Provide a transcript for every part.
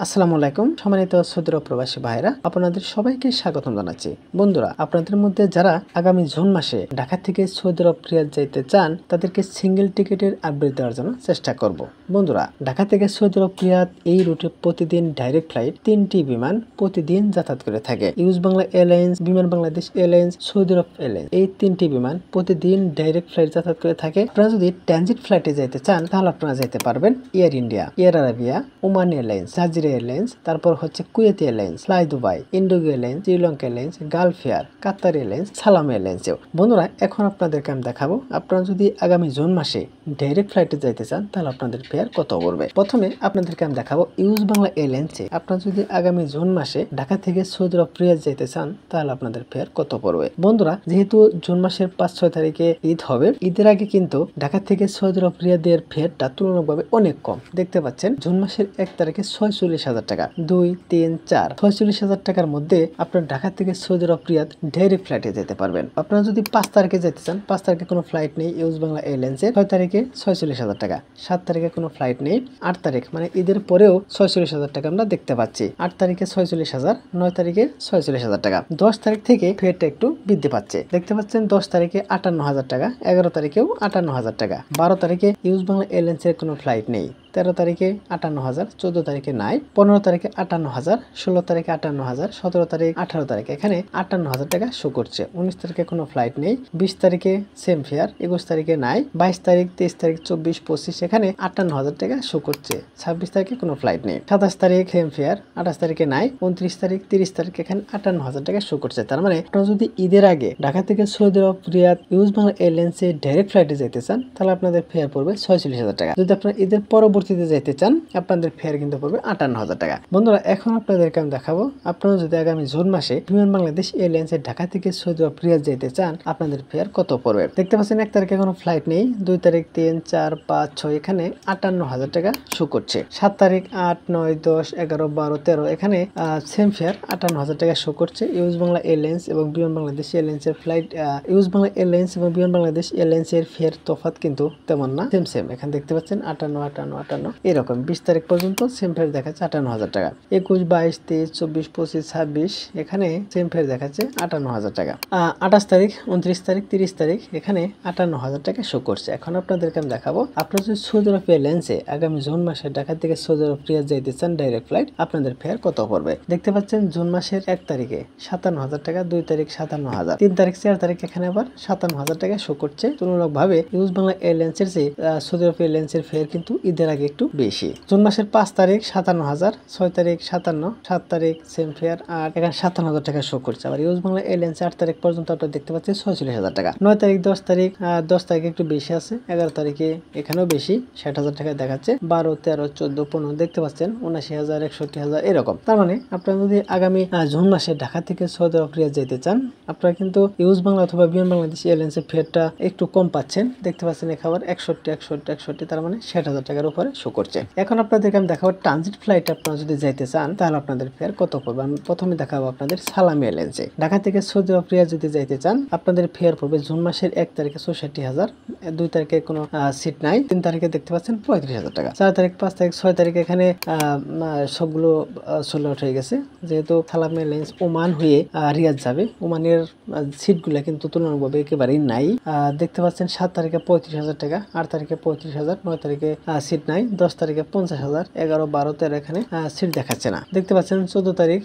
আসসালামু আলাইকুম সম্মানিত সৌদি আরব প্রবাসী ভাইরা, আপনাদের সবাইকে স্বাগতম জানাচ্ছি। বন্ধুরা, আপনাদের মধ্যে যারা আগামী জুন মাসে ঢাকা থেকে সৌদি আরব রিয়াদ যাইতে চান তাদেরকে সিঙ্গেল টিকিটের আপডেট দেওয়ার জন্য চেষ্টা করব। বন্ধুরা, ঢাকা থেকে সৌদি আরব রিয়াদ এই রুটে প্রতিদিন ডাইরেক্ট ফ্লাইট 3টি বিমান প্রতিদিন যাতায়াত করে থাকে। ইউজ বাংলা এয়ারলাইন্স, বিমান বাংলাদেশ এয়ারলাইন্স, সৌদি আরব এয়ারলাইন্স, এই 3টি বিমান প্রতিদিন ডাইরেক্ট ফ্লাইট যাতায়াত করে থাকে। আপনারা যদি ট্রানজিট ফ্লাইটে যাইতে চান তাহলে আপনারা যেতে পারবেন air India, air Arabia, Oman airlines, airlines, তারপর হচ্ছে Kuwait airlines, fly Dubai, Indigo airlines, Sri Lanka airlines, Gulf air, কাতার এয়ারলাইন্স, সালাম এয়ারলাইন্সেও। বন্ধুরা, এখন আপনাদেরকে আমি দেখাবো আপনারা যদি আগামী জুন মাসে ডাইরেক্ট ফ্লাইটে যাইতে চান তাহলে আপনাদের ফেয়ার কত পড়বে। প্রথমে আপনাদেরকে আমি দেখাবো ইউজ বাংলা এয়ারলাইন্সে আপনারা যদি আগামী জুন মাসে ঢাকা থেকে সৌদি আরব রিয়াদ যাইতে চান তাহলে আপনাদের ফেয়ার কত পড়বে। বন্ধুরা, যেহেতু জুন মাসের 5-6 তারিখে ঈদ হবে, ঈদের আগে কিন্তু ঢাকা থেকে সৌদি আরব রিয়াদের ফেয়ারটা তুলনামূলকভাবে অনেক কম। দেখতে পাচ্ছেন জুন মাসের 1 তারিখে 46,000 টাকা, 2, 3, 4, 46,000 টাকার মধ্যে আপনার ঢাকা থেকে সৌদি আরব রিয়াদ ডাইরেক্ট ফ্লাইটে যেতে পারবেন। আপনারা যদি 5 তারিখে যেতে চান, 5 তারিখে কোনো ফ্লাইট নেই ইউজ বাংলা এয়ারলাইন্সের। 6 তারিখে 46,000 টাকা, 7 তারিখে কোনো ফ্লাইট নেই, 8 তারিখ মানে ঈদের পরেও 46,000 টাকা আমরা দেখতে পাচ্ছি। 8 তারিখে 46,000, 9 তারিখে 46,000 টাকা। 10 তারিখ থেকে ফেয়ারটা একটু বৃদ্ধি পাচ্ছে, দেখতে পাচ্ছেন 10 তারিখে 58,000 টাকা, 11 তারিখেও 58,000 টাকা। 12 তারিখে ইউজ বাংলা এয়ারলাইন্সের কোনো ফ্লাইট নেই। 13 তারিখে 58,000, 14 তারিখে নাই, 15 তারিখে 58,000, 16 তারিখে 58,000, 17 তারিখ, 18 তারিখ এখানে 58,000 টাকা শো করছে। 19 তারিখে কোনো ফ্লাইট নেই, 20 তারিখে সেম ফেয়ার, 21 তারিখে নাই, 22 তারিখ, 23 তারিখ, 24, 25 এখানে 58,000 টাকা শো করছে। 26 তারিখে কোনো ফ্লাইট নেই, 27 তারিখ সেম ফেয়ার, 28 তারিখে নাই, 29 তারিখ, 30 তারিখ এখানে 58,000 টাকা শো করছে। তার মানে আপনারা যদি ঈদের আগে ঢাকা থেকে সৌদি আরব রিয়াদ ইউজ বাংলা এয়ারলাইন্সে ডাইরেক্ট ফ্লাইটে যেতে চান তাহলে আপনাদের ফেয়ার পড়বে 46,000 টাকা। যদি আপনারা ঈদের পরবর্তীতে যেতে চান আপনাদের ফেয়ার কিন্তু পড়বে 58,000 টাকা। বন্ধুরা, এখন আপনাদেরকে আমি দেখাবো আপনারা যদি আগামী জুন মাসে বিমান বাংলাদেশ এয়ারলাইন্সের ঢাকা থেকে সৌদি আরব রিয়াদ যেতে চান আপনাদের ফেয়ার কত পড়বে। দেখতে পাচ্ছেন 1 তারিখে কোনো ফ্লাইট নেই, 2 তারিখ, 3, 4, 5, 6 এখানে 58,000 টাকা শো করছে। 7 তারিখ, 8, 9, 10, 11, 12, 13 এখানে সেম ফেয়ার 58,000 টাকা শো করছে। ইউজ বাংলা এয়ারলাইন্স এবং বিমান বাংলাদেশ এয়ারলাইন্সের ফ্লাইট, ইউজ বাংলা এয়ারলাইন্স এবং বিমান বাংলাদেশ এয়ারলাইন্সের ফেয়ার তফাৎ কিন্তু তেমন না, সেম এখানে দেখতে পাচ্ছেন 58 এরকম। 20 তারিখ পর্যন্ত সেম ফেয়ার দেখাচ্ছে 58,000 টাকা। 21, 22, 23, 24, 25, 26 এখানে সেম ফেয়ার দেখাচ্ছে 58,000 টাকা। 28 তারিখ, 29 তারিখ, 30 তারিখ এখানে 58,000 টাকা শো করছে। এখন আপনাদেরকে আমি দেখাবো আপনারা যদি সৌদি আরব এয়ারলাইন্সে আগামী জুন মাসে ঢাকা থেকে সৌদি আরব রিয়াদ যাইতে চান ডাইরেক্ট ফ্লাইট আপনাদের ফেয়ার কত পড়বে। দেখতে পাচ্ছেন জুন মাসের 1 তারিখে 57,000 টাকা, 2 তারিখ 57,000, 3 তারিখ, 4 তারিখ এখানে আবার 57,000 টাকা শো করছে। তুলনামূলকভাবে ইউজ বাংলা এয়ারলাইন্সের যে সৌদি আরব এয়ারলাইন্সের ফেয়ার কিন্তু ঈদের আগে একটু বেশি। জুন মাসের 5 তারিখ 57,000, 6 তারিখ 57, 7 তারিখ সেম ফেয়ার আর এখানে 57,000 টাকা শো করছে। আবার ইউজ বাংলা এয়ারলাইন্স 8 তারিখ পর্যন্ত আপনারা দেখতে পাচ্ছেন 46,000 টাকা। 9 তারিখ, 10 তারিখ, 10 তারিখে একটু বেশি আছে, 11 তারিখে এখানেও বেশি 60,000 টাকা দেখাচ্ছে। 12, 13, 14, 15 দেখতে পাচ্ছেন 79,000, 61,000 এরকম। তার মানে আপনারা যদি আগামী জুন মাসে ঢাকা থেকে সৌদি আরব রিয়াদ যেতে চান আপনারা কিন্তু ইউজ বাংলা অথবা বিমান বাংলাদেশ এয়ারলাইন্সের ফেয়ারটা একটু কম পাচ্ছেন। দেখতে পাচ্ছেন এখানে 61, তার মানে 60,000 টাকার উপরে শো করছে। এখন আপনাদেরকে আমি দেখাবো ট্রানজিট ফ্লাইট আপনারা যদি যাইতে চান তাহলে আপনাদের ফেয়ার কত পড়বে। আমি প্রথমে দেখাবো আপনাদের সালাম এয়ারলাইন্সে ঢাকা থেকে সৌদি আরব রিয়াদ যদি যাইতে চান আপনাদের ফেয়ার পড়বে জুন মাসের 1 তারিখে 64,000, 2 তারিখে কোনো সিট নাই, 3 তারিখে দেখতে পাচ্ছেন 35,000 টাকা, 4 তারিখ, 5 তারিখ, 6 তারিখ এখানে সবগুলো সোল্ড আউট হয়ে গেছে। যেহেতু সালাম এয়ারলাইন্স ওমান হয়ে রিয়াদ যাবে, ওমানের সিটগুলো কিন্তু তুলনামূলকভাবে একেবারেই নাই। দেখতে পাচ্ছেন 7 তারিখে 35,000 টাকা, 8 তারিখে 35,000, 9 তারিখে সিট নাই, 10 তারিখে 50,000, 11, 12, 13 এখানে সিট দেখাচ্ছে না। দেখতে পাচ্ছেন 14 তারিখ,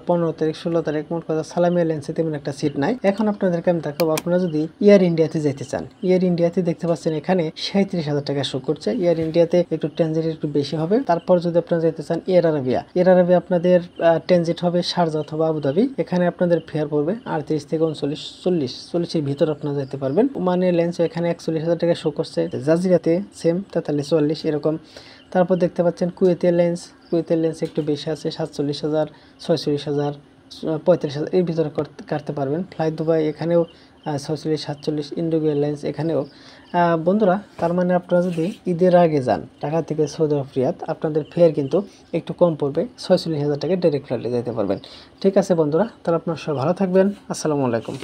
15 তারিখ, 16 তারিখ মোট কথা সালাম এয়ারলাইন্সে তেমন একটা সিট নাই। এখন আপনাদেরকে আমি দেখাবো আপনারা যদি এয়ার ইন্ডিয়াতে যেতে চান, এয়ার ইন্ডিয়াতে দেখতে পাচ্ছেন এখানে 37,000 টাকা শো করছে। এয়ার ইন্ডিয়াতে একটু ট্রানজিট একটু বেশি হবে। তারপর যদি আপনারা যেতে চান এয়ার আরাবিয়া, এয়ার আরাবিয়া আপনাদের ট্রানজিট হবে শারজা অথবা আবুধাবি, এখানে আপনাদের ফেয়ার পড়বে 38 থেকে 39, 40 এর ভিতর আপনারা যেতে পারবেন। ওমান এয়ারলাইন্স এখানে 41,000 টাকা শো করছে। জাজিরাতে সেম 43, 44 এরকম। তারপর দেখতে পাচ্ছেন কুয়েত এয়ারলাইন্স একটু বেশি আছে 47,000, 46,000, 35,000 এর ভিতরে কাটতে পারবেন। ফ্লাই দুবাই এখানেও 46, 47, ইন্ডিগো এয়ারলাইন্স এখানেও। বন্ধুরা, তার মানে আপনারা যদি ঈদের আগে যান ঢাকা থেকে সৌদি আরব রিয়াদ আপনাদের ফেয়ার কিন্তু একটু কম পড়বে, 46,000 টাকা ডাইরেক্ট ফ্লাইটে যেতে পারবেন। ঠিক আছে বন্ধুরা, তাহলে আপনারা সবাই ভালো থাকবেন। আসসালামু আলাইকুম।